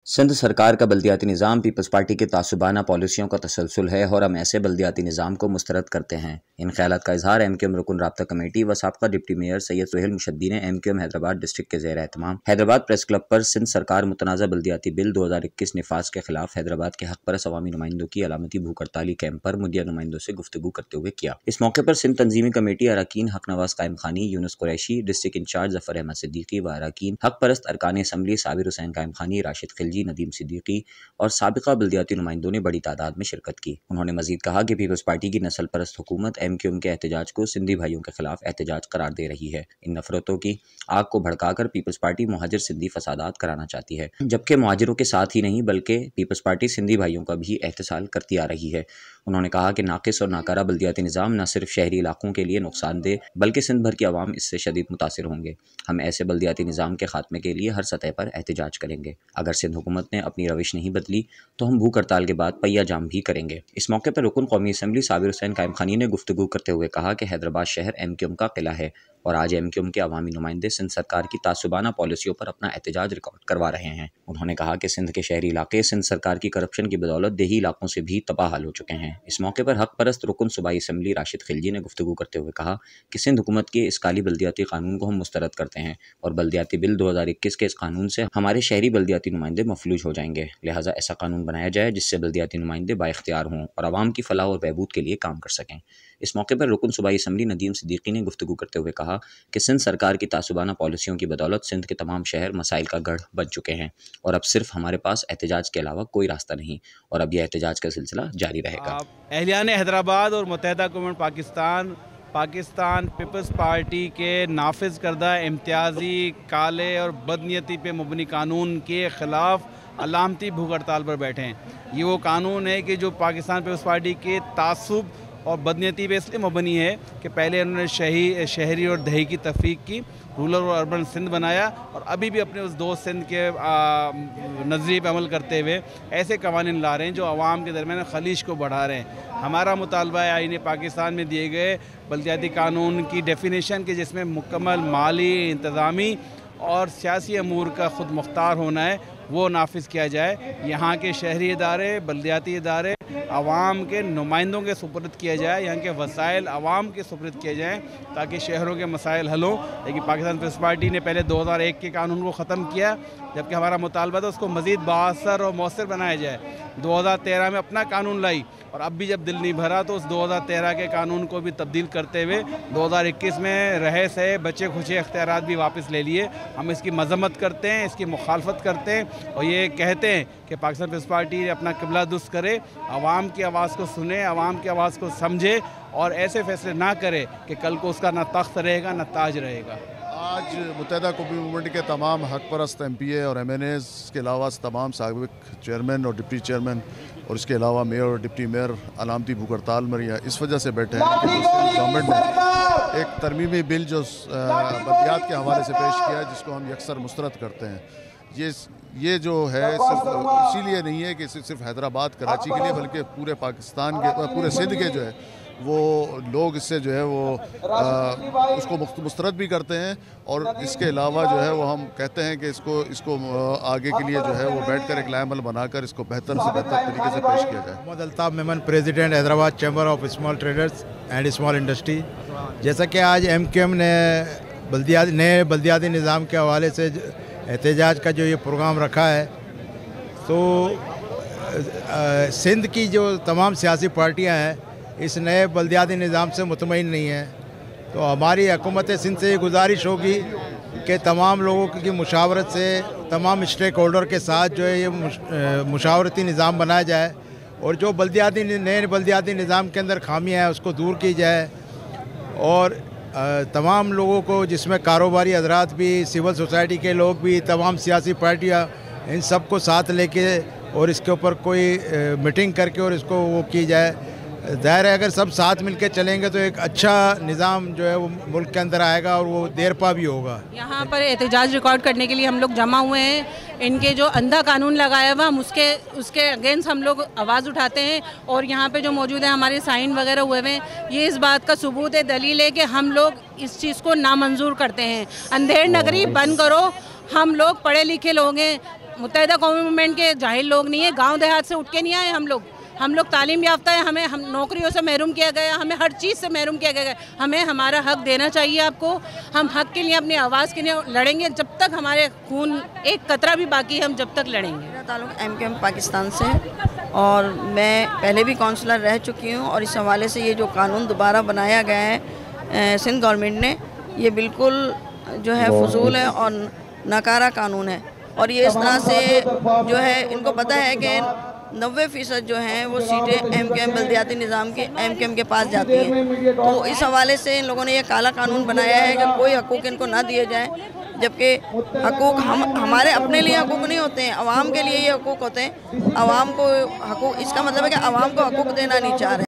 सिंध सरकार का बल्दियाती निज़ाम peoples party की तासुबाना पॉलिसियों का तसलसल है और हम ऐसे बल्दियाती निज़ाम को मुस्तरद करते हैं। इन ख्यालात का इजहार MQM रुकन राब्ता कमेटी व साबका डिप्टी मेयर सैयद सुहेल मुशद्दी ने MQM हैदराबाद डिस्ट्रिक्ट के ज़ेर एहतमाम हैदराबाद प्रेस क्लब पर सिंध सरकार मुतनाज़ा बल्दियाती बिल 2021 निफाज के खिलाफ हैदराबाद के हक परस्त अवामी नुमाइंदों की अलामती भूख हड़ताली कैंप पर मीडिया नुमाइंदों से गुफ्तगू करते हुए किया। इस मौके पर सिंध तंजीमी कमेटी अरकान हक नवाज कायम खानी, यूनुस कुरैशी, डिस्ट्रिक्ट इंचार्ज जफर अहमद सिद्दीकी व अरकान हक परस्त अरकान असम्बली साबिर हुसैन कायम खानी, राशिद खिलजी, नदीम सिद्दीकी और साबिका बल्दियाती नुमाइंदों ने बड़ी तादाद में शिरकत की। उन्होंने मजीद कहा कि पीपल्स पार्टी की नस्ल परस्त हुकूमत MQM के एहतजाज को सिंधी भाइयों के खिलाफ एहतजाज करार दे रही है। इन नफरतों की आग को भड़काकर पीपल्स पार्टी मुहाजिर सिंधी फसादात कराना चाहती है, जबकि मुहाजिरों के साथ ही नहीं बल्कि पीपल्स पार्टी सिंधी भाइयों का भी एहतसाल करती आ रही है। उन्होंने कहा कि नाकिस और नाकारा बल्दियाती निज़ाम न सिर्फ शहरी इलाकों के लिए नुकसानदेह बल्कि सिंध भर की आवाम इससे शदीद मुतासिर होंगे। हम ऐसे बल्दियाती निज़ाम के खात्मे के लिए हर सतह पर एहतजाज करेंगे। अगर सिंध हुकूमत ने अपनी रविश नहीं बदली तो हम भूख हड़ताल के बाद पहिया जाम भी करेंगे। इस मौके पर रुकन कौमी असम्बली साबिर हुसैन कायम खानी ने गुफ्तगू करते हुए कहा कि हैदराबाद शहर MQM का किला है और आज MQM के अवामी नुमाइंदे सिंध सरकार की तासुबाना पॉलिसियों पर अपना एहतजाज रिकॉर्ड करवा रहे हैं। उन्होंने कहा कि सिंध के शहरी इलाके सिंध सरकार की करप्शन की बदौलत देही इलाकों से भी तबाहाल हो चुके हैं। इस मौके पर हक परस्त रुकन सूबाई असम्बली राशिद खिलजी ने गुफ्तगू करते हुए कहा कि सिंध हुकूमत के इस काली बल्दियाती कानून को हम मुस्तरद करते हैं और बल्दियाती बिल 2021 के इस कानून से हमारे शहरी बल्दियाती नुमाइंदे मफलूज हो जाएंगे। लिहाजा ऐसा कानून बनाया जाए जिससे बल्दियाती नुमाइंदे बाइख्तियार हों और आवाम की फलाह और बहबूद के लिए काम कर सकें। इस मौके पर रुकन सूबाई असम्बली नदीम सिद्दीकी ने गुफ्तगू करते हुए कहा कि सिंध सरकार की तासुबाना पॉलिसियों की बदौलत सिंध के तमाम शहर मसाइल का गढ़ बन चुके हैं और अब सिर्फ हमारे पास एहतजाज के अलावा कोई रास्ता नहीं और अब यह एहतजाज का सिलसिला जारी रहेगा। अहलियान हैदराबाद और मुत्तहिदा हुकूमत पाकिस्तान पीपल्स पार्टी के नाफिज करदा इम्तियाजी काले और बदनीयती पे मुबनी कानून के ख़िलाफ़ अलामती भूख हड़ताल पर बैठे हैं। ये वो कानून है कि जो पाकिस्तान पीपल्स पार्टी के तासुब और बदनीयती पे इसलिए मबनी है कि पहले उन्होंने शहरी और दही की तफरीक की, रूरल और अर्बन सिंध बनाया और अभी भी अपने उस दोस्त सिंध के नज़रिए पर अमल करते हुए ऐसे कवानीन ला रहे हैं जो आवाम के दरमियान खलीश को बढ़ा रहे हैं। हमारा मुतालबा है आईन पाकिस्तान में दिए गए बल्दियाती कानून की डेफिनेशन के जिसमें मुकम्मल माली, इंतज़ामी और सियासी अमूर का ख़ुद मुख्तार होना है वो नाफिज किया जाए। यहाँ के शहरी इदारे, बल्दियाती इदारे आवाम के नुमाइंदों के सुपुर्द किया जाए, यहाँ के वसाइल आवाम के सुपुर्द किए जाएँ ताकि शहरों के मसाइल हल हों। लेकिन पाकिस्तान पीपल्स पार्टी ने पहले 2001 के कानून को ख़त्म किया, जबकि हमारा मुतालबा था उसको मज़ीद बाअसर और मौसर बनाया जाए। 2013 में अपना कानून लाई और अब भी जब दिल नहीं भरा तो उस 2013 के कानून को भी तब्दील करते हुए 2021 में रहे सहे बचे खुचे इख्तियारात भी वापस ले लिए। हम इसकी मजम्मत करते हैं, इसकी मुखालफत करते हैं और ये कहते हैं कि पाकिस्तान पीपल्स पार्टी अपना किबला दुरुस्त करे, आवाम की आवाज़ को सुने, आवाम की आवाज़ को समझे और ऐसे फैसले ना करे कि कल को उसका ना तख्त रहेगा ना ताज रहेगा। आज मुत्तहिदा कौमी मूवमेंट के तमाम हक परस्त MPA और MNAs के अलावा तमाम साबिक चेयरमैन और डिप्टी चेयरमैन और इसके अलावा मेयर और डिप्टी मेयर अलामती भूख हड़ताल में इस वजह से बैठे हैं कि गवर्नमेंट ने एक तरमीमी बिल जो बल्दियात के हवाले से पेश किया है जिसको हम यकसर मुस्तरद करते हैं। ये जो है सिर्फ इसीलिए नहीं है कि सिर्फ हैदराबाद कराची के लिए बल्कि पूरे पाकिस्तान के पूरे सिंध के जो है वो लोग इससे जो है वो उसको मुस्तरद भी करते हैं और इसके अलावा जो है वो हम कहते हैं कि इसको आगे के लिए जो है वो बैठकर एक लाएमल बनाकर इसको बेहतर से बेहतर तरीके से पेश किया जाए। Mohammad Altaf Memon, president Hyderabad chamber of small traders and small industry. जैसा कि आज MQM ने नए बल्दियाती निज़ाम के हवाले से एहतजाज का जो ये प्रोग्राम रखा है तो सिंध की जो तमाम सियासी पार्टियाँ हैं इस नए बल्दियाती निज़ाम से मुतमईन नहीं है। तो हमारी हुकूमत सिंध से ये गुजारिश होगी कि तमाम लोगों की मुशावरत से तमाम स्टेक होल्डर के साथ जो है ये मुशावरती निज़ाम बनाया जाए और जो नए बल्दियाती निज़ाम के अंदर खामियाँ हैं उसको दूर की जाए और तमाम लोगों को जिसमें कारोबारी हजरात भी, सिविल सोसाइटी के लोग भी, तमाम सियासी पार्टियाँ इन सब को साथ लेके और इसके ऊपर कोई मीटिंग करके और इसको वो की जाए। ज़ाहिर है अगर सब साथ मिलकर चलेंगे तो एक अच्छा निज़ाम जो है वो मुल्क के अंदर आएगा और वो देर पा भी होगा। यहाँ पर एहतजाज रिकॉर्ड करने के लिए हम लोग जमा हुए हैं। इनके जो अंधा कानून लगाया हुआ हम उसके अगेंस्ट हम लोग आवाज़ उठाते हैं और यहाँ पे जो मौजूद है हमारे साइन वगैरह हुए हैं ये इस बात का सबूत है, दलील है कि हम लोग इस चीज़ को नामंजूर करते हैं। अंधेर नगरी बंद करो, हम लोग पढ़े लिखे लोग हैं, متحدہ قومی موومنٹ کے جاہل لوگ نہیں ہیں, گاؤں دیہات سے اٹھ کے نہیں آئے ہم لوگ تعلیم یافتہ ہیں, ہم نوکریوں سے محروم کیا گیا, ہمیں ہر چیز سے محروم کیا گیا, ہمیں ہمارا حق دینا چاہیے آپ کو. ہم حق کے لیے, اپنی آواز کے لیے لڑیں گے جب تک ہمارے خون ایک قطرہ بھی باقی ہے, ہم جب تک لڑیں گے. میرا تعلق MQM پاکستان سے ہے اور میں پہلے بھی کونسلر رہ چکی ہوں, اور اس حوالے سے یہ جو قانون دوبارہ بنایا گیا ہے سندھ گورنمنٹ نے, یہ بالکل جو ہے فضول ہے اور ناکارہ قانون ہے. اور یہ اس طرح سے جو ہے ان کو پتہ ہے کہ 90% جو ہیں وہ سیٹیں MQM بلدیاتی نظام کے MQM کے پاس جاتی ہیں. تو اس حوالے سے ان لوگوں نے یہ کالا قانون بنایا ہے کہ کوئی حقوق ان کو نہ دیے جائیں, جبکہ حقوق ہمارے اپنے لیے حقوق نہیں ہوتے ہیں, عوام کے لیے یہ حقوق ہوتے ہیں. عوام کو حقوق, اس کا مطلب ہے کہ عوام کو حقوق دینا نہیں چاہ رہے.